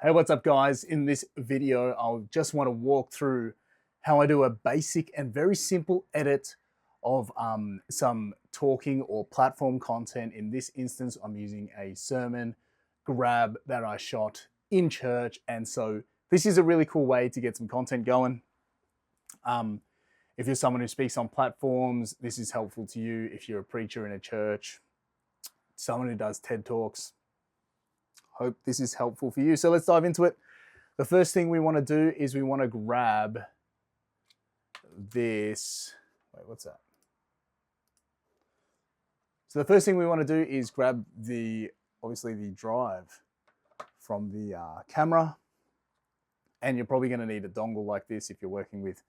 Hey, what's up guys? In this video, I just want to walk through how I do a basic and very simple edit of some talking or platform content. In this instance, I'm using a sermon grab that I shot in church. And so this is a really cool way to get some content going. If you're someone who speaks on platforms, this is helpful to you. If you're a preacher in a church, someone who does TED Talks, hope this is helpful for you. So let's dive into it. The first thing we want to do is we want to grab this. Wait, what's that? So the first thing we want to do is grab obviously the drive from the camera. And you're probably going to need a dongle like this if you're working with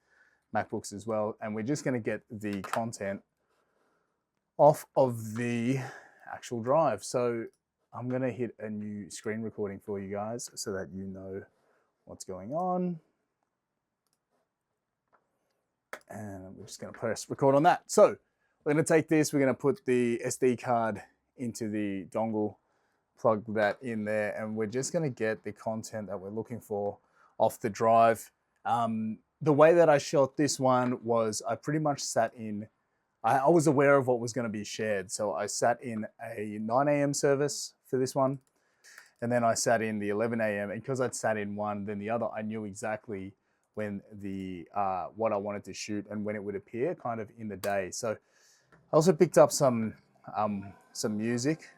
MacBooks as well. And we're just going to get the content off of the actual drive. So I'm going to hit a new screen recording for you guys so that you know what's going on. And we're just going to press record on that. So we're going to take this, we're going to put the SD card into the dongle, plug that in there, and we're just going to get the content that we're looking for off the drive. The way that I shot this one was I pretty much sat in, I was aware of what was going to be shared. So I sat in a 9 a.m. service for this one. And then I sat in the 11 a.m. And because I'd sat in one, then the other, I knew exactly when what I wanted to shoot and when it would appear kind of in the day. So I also picked up some music,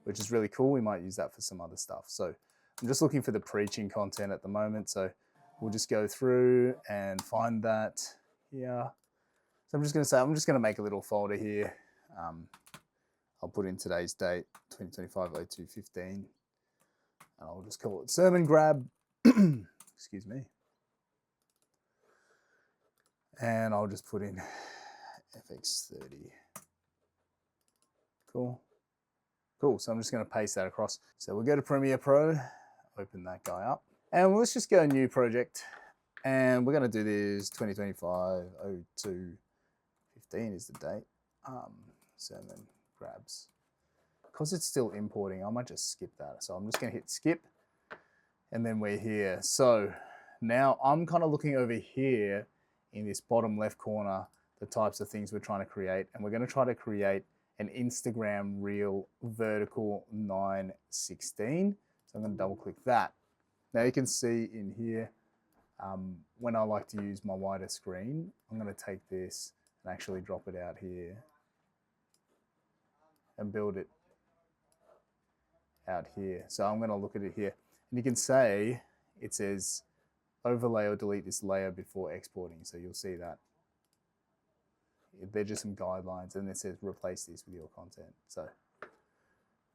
which is really cool. We might use that for some other stuff. So I'm just looking for the preaching content at the moment. So we'll just go through and find that here. So I'm just going to make a little folder here. I'll put in today's date, 2025-02-15, and I'll just call it sermon grab. Excuse me. And I'll just put in FX30. Cool. Cool. So I'm just going to paste that across. So we'll go to Premiere Pro, open that guy up, and let's just go new project. And we're going to do this 2025-02-15 is the date. Sermon grabs. Because it's still importing, I might just skip that. So I'm just going to hit skip, and then we're here. So now I'm kind of looking over here in this bottom left corner, the types of things we're trying to create. And we're going to try to create an Instagram reel vertical 9:16. So I'm going to double click that. Now you can see in here, when I like to use my wider screen, I'm going to take this and actually drop it out here and build it out here. So I'm going to look at it here, and you can say it says overlay or delete this layer before exporting. So you'll see that they're just some guidelines, and it says replace this with your content. So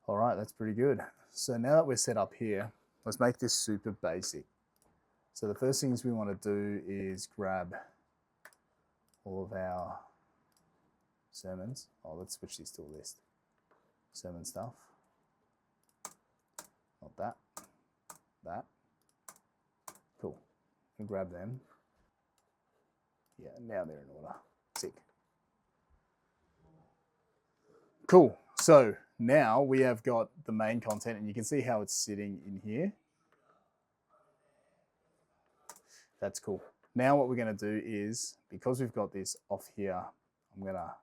all right, that's pretty good. So now that we're set up here, let's make this super basic. So the first things we want to do is grab all of our sermons. Oh, let's switch this to a list. Sermon stuff. Not that. That. Cool. And grab them. Yeah, now they're in order. Sick. Cool. So now we have got the main content, and you can see how it's sitting in here. That's cool. Now what we're going to do is, because we've got this off here, I'm going to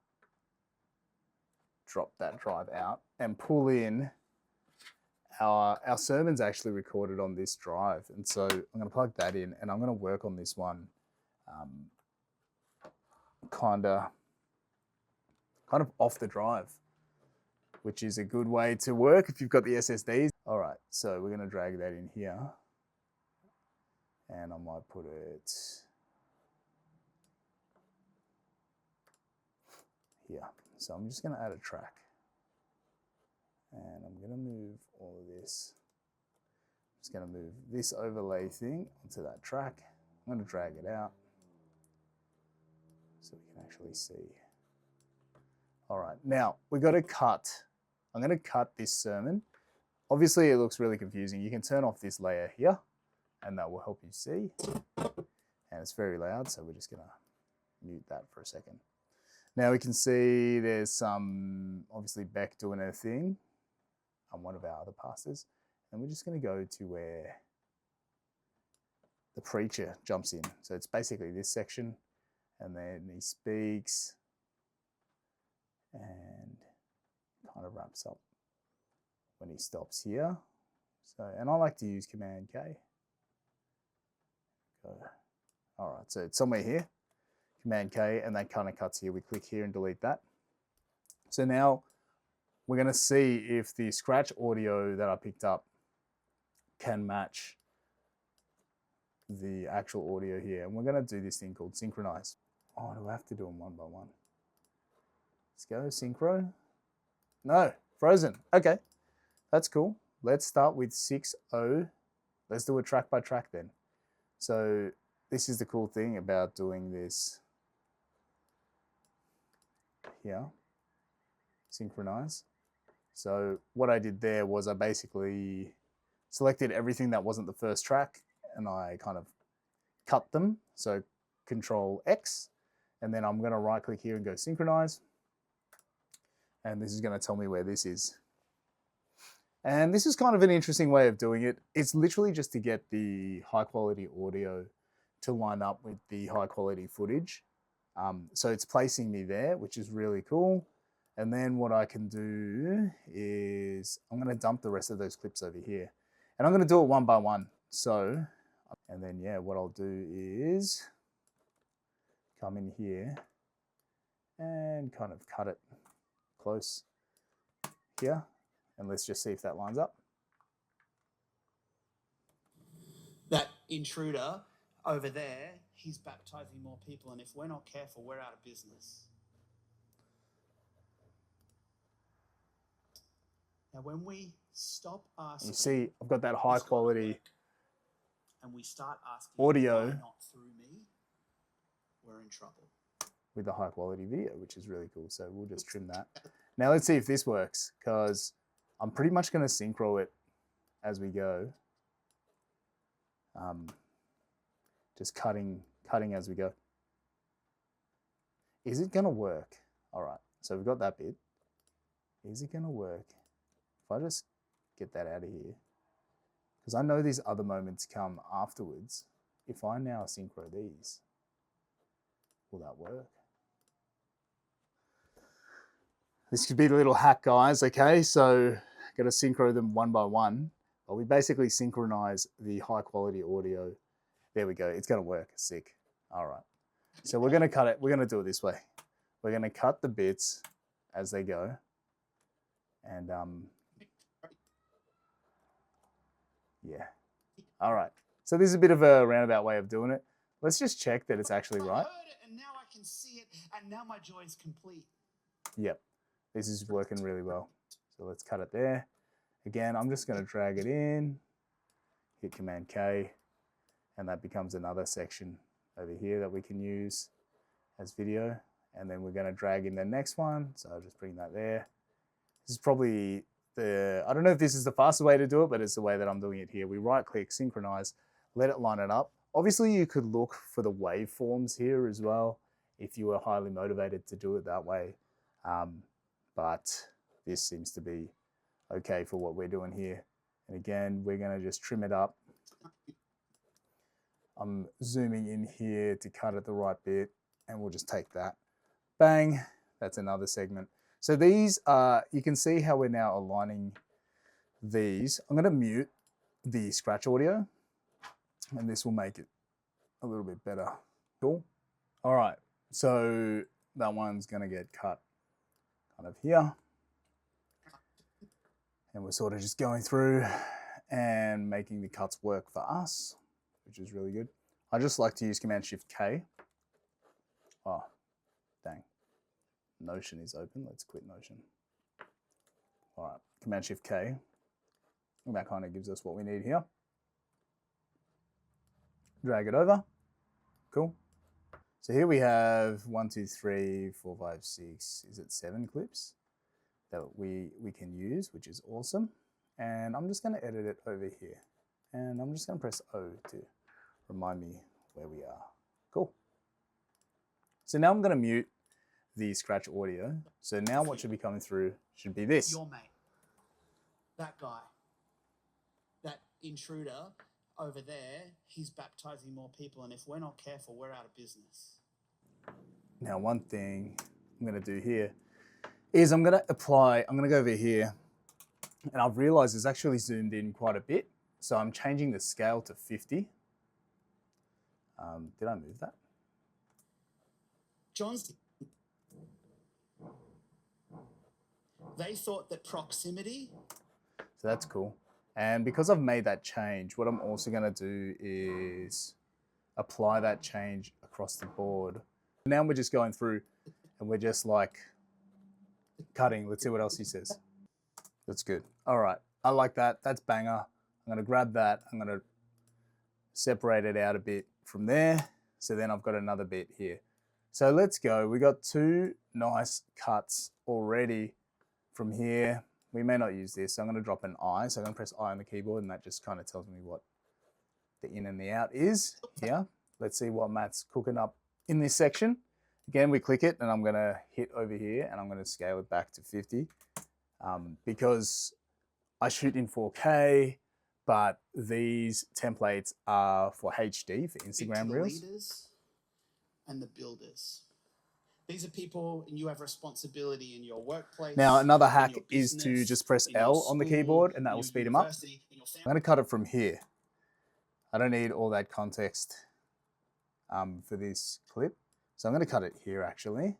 drop that drive out and pull in our sermon's actually recorded on this drive. And so I'm going to plug that in, and I'm going to work on this one kind of off the drive, which is a good way to work if you've got the SSDs. All right, so we're going to drag that in here, and I might put it here. So I'm just going to add a track, and I'm going to move all of this. I'm just going to move this overlay thing onto that track. I'm going to drag it out so we can actually see. All right, now we've got to cut. I'm going to cut this sermon. Obviously, it looks really confusing. You can turn off this layer here, and that will help you see. And it's very loud, so we're just going to mute that for a second. Now we can see there's some, obviously Beck doing her thing. I'm one of our other pastors. And we're just going to go to where the preacher jumps in. So it's basically this section, and then he speaks and kind of wraps up when he stops here. So, and I like to use Command K. Go. All right, so it's somewhere here, Command K, and that kind of cuts here. We click here and delete that. So now we're going to see if the scratch audio that I picked up can match the actual audio here. And we're going to do this thing called synchronize. Oh, do I have to do them one by one? Let's go, synchro. No, frozen. Okay, that's cool. Let's start with 6.0. Let's do it track by track then. So this is the cool thing about doing this here. Synchronize. So what I did there was I basically selected everything that wasn't the first track and I kind of cut them. So Control X, and then I'm going to right click here and go synchronize. And this is going to tell me where this is. And this is kind of an interesting way of doing it. It's literally just to get the high quality audio to line up with the high quality footage. So it's placing me there, which is really cool. And then what I can do is I'm going to dump the rest of those clips over here. And I'm going to do it one by one. So, and then yeah, what I'll do is come in here and kind of cut it close here. And let's just see if that lines up. That intruder over there, he's baptizing more people. And if we're not careful, we're out of business. Now, when we stop asking, you see, I've got that high quality and we start asking audio, why not through me, we're in trouble. With the high quality video, which is really cool. So we'll just trim that. Now let's see if this works, because I'm pretty much going to synchro it as we go. Just cutting as we go. Is it going to work? All right, so we've got that bit. Is it going to work? If I just get that out of here, because I know these other moments come afterwards. If I now synchro these, will that work? This could be the little hack, guys, okay? So got to synchro them one by one. But we basically synchronize the high quality audio. There we go. It's going to work. Sick. All right. So we're going to cut it. We're going to do it this way. We're going to cut the bits as they go. And yeah. All right. So this is a bit of a roundabout way of doing it. Let's just check that it's actually right. I heard it, and now I can see it, and now my joy is complete. Yep. This is working really well. So let's cut it there. Again, I'm just going to drag it in, hit Command K, and that becomes another section over here that we can use as video. And then we're going to drag in the next one. So I'll just bring that there. This is probably I don't know if this is the fastest way to do it, but it's the way that I'm doing it here. We right click, synchronize, let it line it up. Obviously you could look for the waveforms here as well if you were highly motivated to do it that way. But this seems to be okay for what we're doing here. And again, we're going to just trim it up. I'm zooming in here to cut it the right bit, and we'll just take that. Bang, that's another segment. So these are, you can see how we're now aligning these. I'm going to mute the scratch audio, and this will make it a little bit better. Cool. All right, so that one's going to get cut kind of here. And we're sort of just going through and making the cuts work for us, which is really good. I just like to use Command-Shift-K. Oh, dang. Notion is open. Let's quit Notion. All right, Command-Shift-K. And that kind of gives us what we need here. Drag it over. Cool. So here we have 1, 2, 3, 4, 5, 6, is it 7 clips that we can use, which is awesome. And I'm just going to edit it over here. And I'm just going to press O to remind me where we are. Cool. So now I'm going to mute the scratch audio. So now what should be coming through should be this. Your mate. That guy. intruder over there, he's baptizing more people. And if we're not careful, we're out of business. Now, one thing I'm going to do here is I'm going to go over here, and I've realized it's actually zoomed in quite a bit. So I'm changing the scale to 50. Did I move that? John's, they thought that proximity. So that's cool. And because I've made that change, what I'm also going to do is apply that change across the board. Now we're just going through and we're just like cutting. Let's see what else he says. That's good. All right. I like that. That's banger. I'm going to grab that. I'm going to separate it out a bit from there. So then I've got another bit here. So let's go. We got 2 nice cuts already from here. We may not use this. So I'm going to drop an I. So I'm going to press I on the keyboard, and that just kind of tells me what the in and the out is here. Let's see what Matt's cooking up in this section. Again, we click it, and I'm going to hit over here, and I'm going to scale it back to 50 because I shoot in 4K, but these templates are for HD, for Instagram Reels. The leaders and the builders. These are people, and you have responsibility in your workplace. Now, another hack business, is to just press L on the keyboard, and that will speed them up. I'm going to cut it from here. I don't need all that context for this clip. So I'm going to cut it here, actually.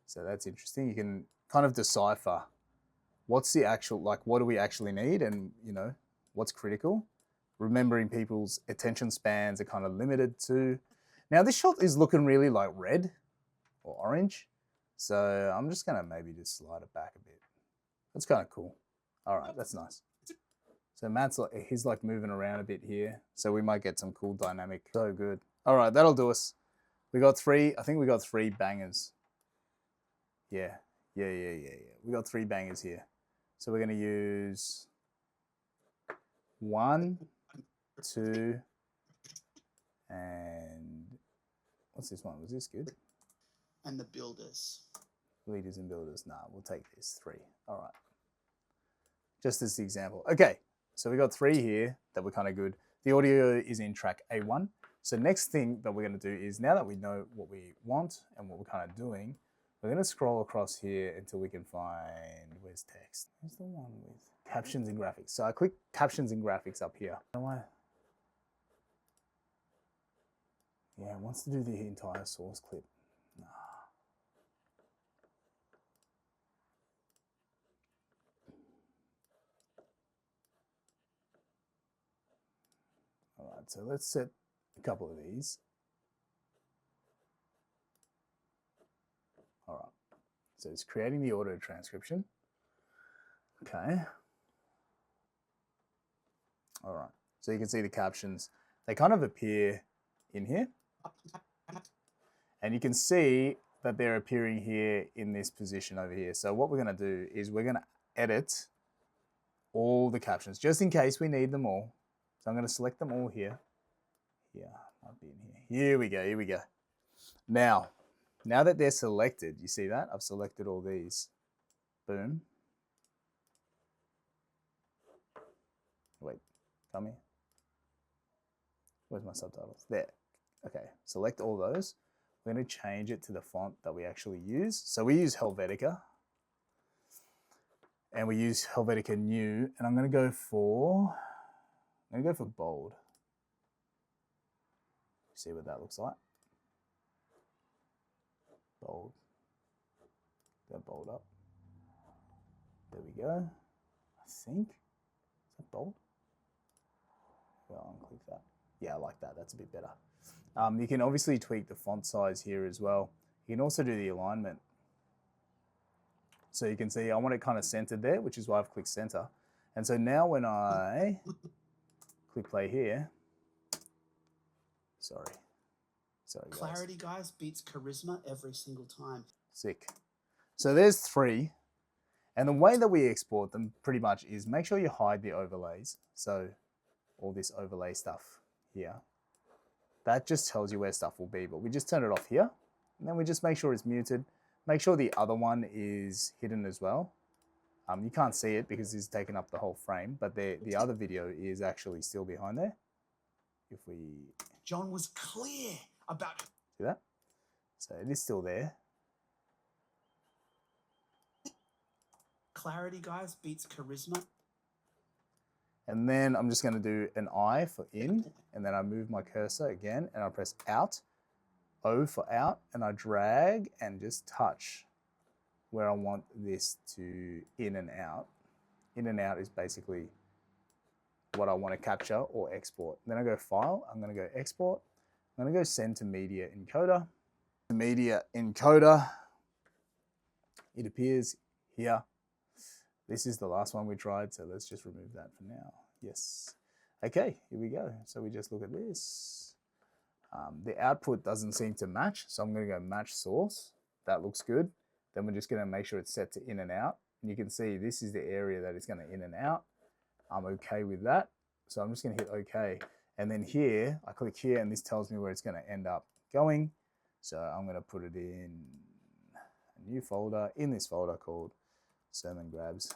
So that's interesting. You can kind of decipher what's the actual, like, what do we actually need, and, you know, what's critical. Remembering people's attention spans are kind of limited to. Now, this shot is looking really like red or orange. So I'm just going to maybe just slide it back a bit. That's kind of cool. All right, that's nice. So Matt's like, he's like moving around a bit here. So we might get some cool dynamic. So good. All right, that'll do us. We got 3, I think we got 3 bangers. Yeah. We got 3 bangers here. So we're going to use 1, 2, and what's this one? Was this good? And the builders. Leaders and builders. Nah, we'll take this 3. All right. Just as the example. Okay, so we got 3 here that were kind of good. The audio is in track A1. So next thing that we're going to do is, now that we know what we want and what we're kind of doing, we're going to scroll across here until we can find, where's text? Where's the one with captions and graphics? So I click captions and graphics up here. Yeah, it wants to do the entire source clip. Nah. All right, so let's set a couple of these. All right, so it's creating the auto transcription. Okay. All right, so you can see the captions. They kind of appear in here. And you can see that they're appearing here in this position over here. So what we're going to do is we're going to edit all the captions just in case we need them all. So I'm going to select them all here. Yeah, might be in here. Here we go. Here we go. Now that they're selected, you see that? I've selected all these. Boom. Wait, come here. Where's my subtitles? There. Okay, select all those. We're going to change it to the font that we actually use. So we use Helvetica. And we use Helvetica New. And I'm going to go for bold. See what that looks like. Bold. Go bold up. There we go. I think. Is that bold? Well, unclick that. Yeah, I like that. That's a bit better. You can obviously tweak the font size here as well. You can also do the alignment. So you can see I want it kind of centered there, which is why I've clicked center. And so now when I click play here, sorry guys. Clarity, guys, beats charisma every single time. Sick. So there's 3. And the way that we export them pretty much is make sure you hide the overlays. So all this overlay stuff here. That just tells you where stuff will be, but we just turn it off here. And then we just make sure it's muted. Make sure the other one is hidden as well. You can't see it because it's taken up the whole frame, but the other video is actually still behind there. If we... John was clear about... See that? So it is still there. Clarity, guys, beats charisma. And then I'm just going to do an I for in, and then I move my cursor again, and I press out, O for out, and I drag and just touch where I want this to in and out. In and out is basically what I want to capture or export. Then I go File, I'm going to go Export, I'm going to go Send to Media Encoder. The Media Encoder, it appears here. This is the last one we tried, so let's just remove that for now. Yes. Okay, here we go. So we just look at this. The output doesn't seem to match, so I'm going to go Match Source. That looks good. Then we're just going to make sure it's set to in and out. And you can see this is the area that it's going to in and out. I'm okay with that. So I'm just going to hit OK. And then here, I click here, and this tells me where it's going to end up going. So I'm going to put it in a new folder, in this folder called Sermon Grabs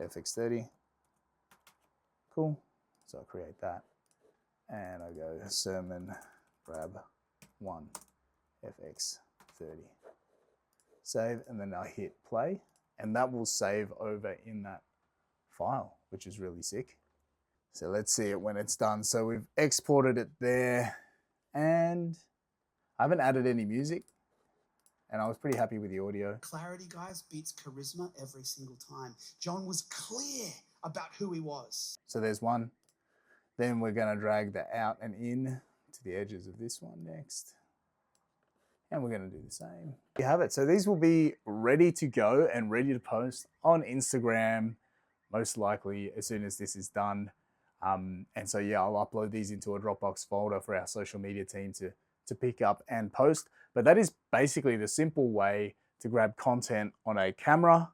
FX30. Cool. So I create that, and I go Sermon Grab 1 FX30. Save, and then I hit play, and that will save over in that file, which is really sick. So let's see it when it's done. So we've exported it there, and I haven't added any music. And I was pretty happy with the audio. Clarity, guys, beats charisma every single time. John was clear about who he was. So there's one. Then we're going to drag the out and in to the edges of this one next. And we're going to do the same. You have it. So these will be ready to go and ready to post on Instagram, most likely as soon as this is done. And so, yeah, I'll upload these into a Dropbox folder for our social media team to pick up and post. But that is basically the simple way to grab content on a camera,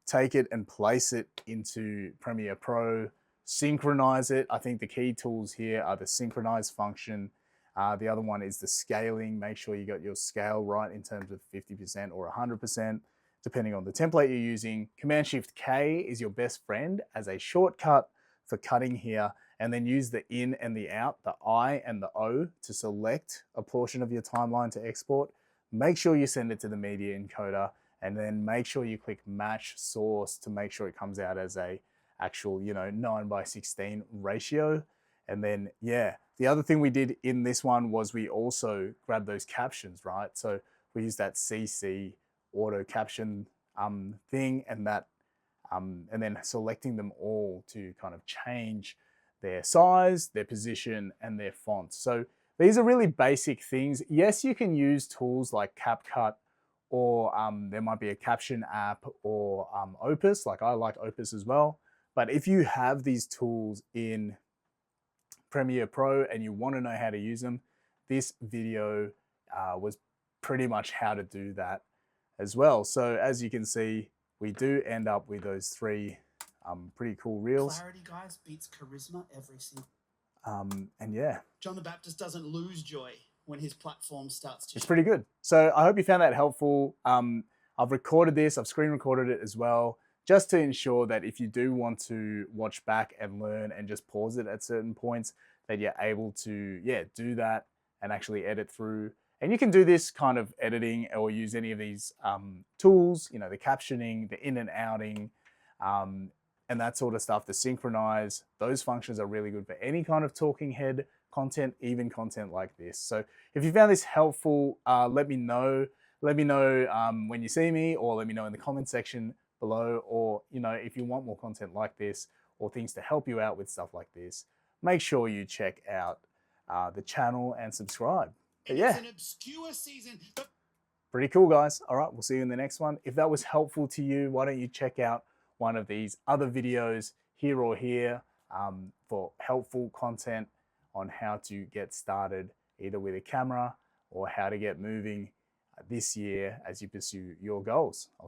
take it and place it into Premiere Pro, synchronize it. I think the key tools here are the synchronize function. The other one is the scaling. Make sure you got your scale right in terms of 50% or 100%, depending on the template you're using. Command-Shift-K is your best friend as a shortcut for cutting here, and then use the in and the out, the I and the O, to select a portion of your timeline to export. Make sure you send it to the media encoder, and then make sure you click match source to make sure it comes out as a actual, 9:16 ratio. And then, yeah, the other thing we did in this one was we also grabbed those captions, right? So we used that CC auto caption thing, and that and then selecting them all to kind of change their size, their position, and their font. So these are really basic things. Yes, you can use tools like CapCut, or there might be a caption app, or Opus. Like, I like Opus as well. But if you have these tools in Premiere Pro and you want to know how to use them, this video was pretty much how to do that as well. So as you can see, we do end up with those three pretty cool reels. Clarity, guys, beats charisma every single. And yeah, John the Baptist doesn't lose joy when his platform starts to. it's pretty good. So I hope you found that helpful. I've recorded this, I've screen recorded it as well, just to ensure that if you do want to watch back and learn and just pause it at certain points, that you're able to, do that and actually edit through. And you can do this kind of editing or use any of these tools, the captioning, the in and outing, and that sort of stuff, the synchronize. Those functions are really good for any kind of talking head content, even content like this. So if you found this helpful, let me know. Let me know when you see me, or let me know in the comment section below. Or, if you want more content like this or things to help you out with stuff like this, make sure you check out the channel and subscribe. But yeah, It's an obscure season. pretty cool, guys. All right, we'll see you in the next one. If that was helpful to you, why don't you check out one of these other videos here or here for helpful content on how to get started either with a camera or how to get moving this year as you pursue your goals. I'll see